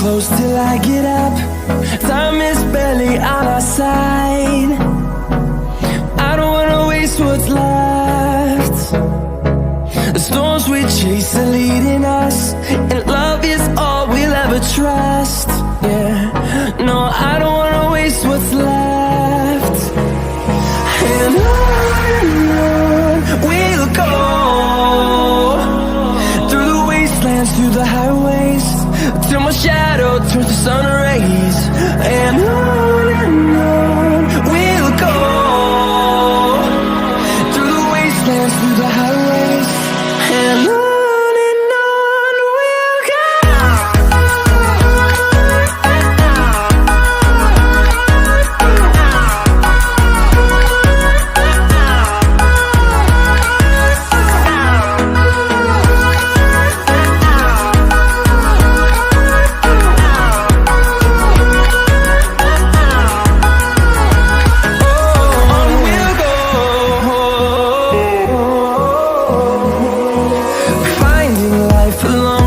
close till I get up. Time is barely on our side. I don't wanna waste what's left. The storms we chase are leading us, and love is all we'll ever trust. Yeah, no, I don't wanna waste what's left. And on we'll go, through the wastelands, through the highways, till my shadow turns to sun rays. And on we'll go, through the wastelands, through the highways, and on we'll go. Finding life alone.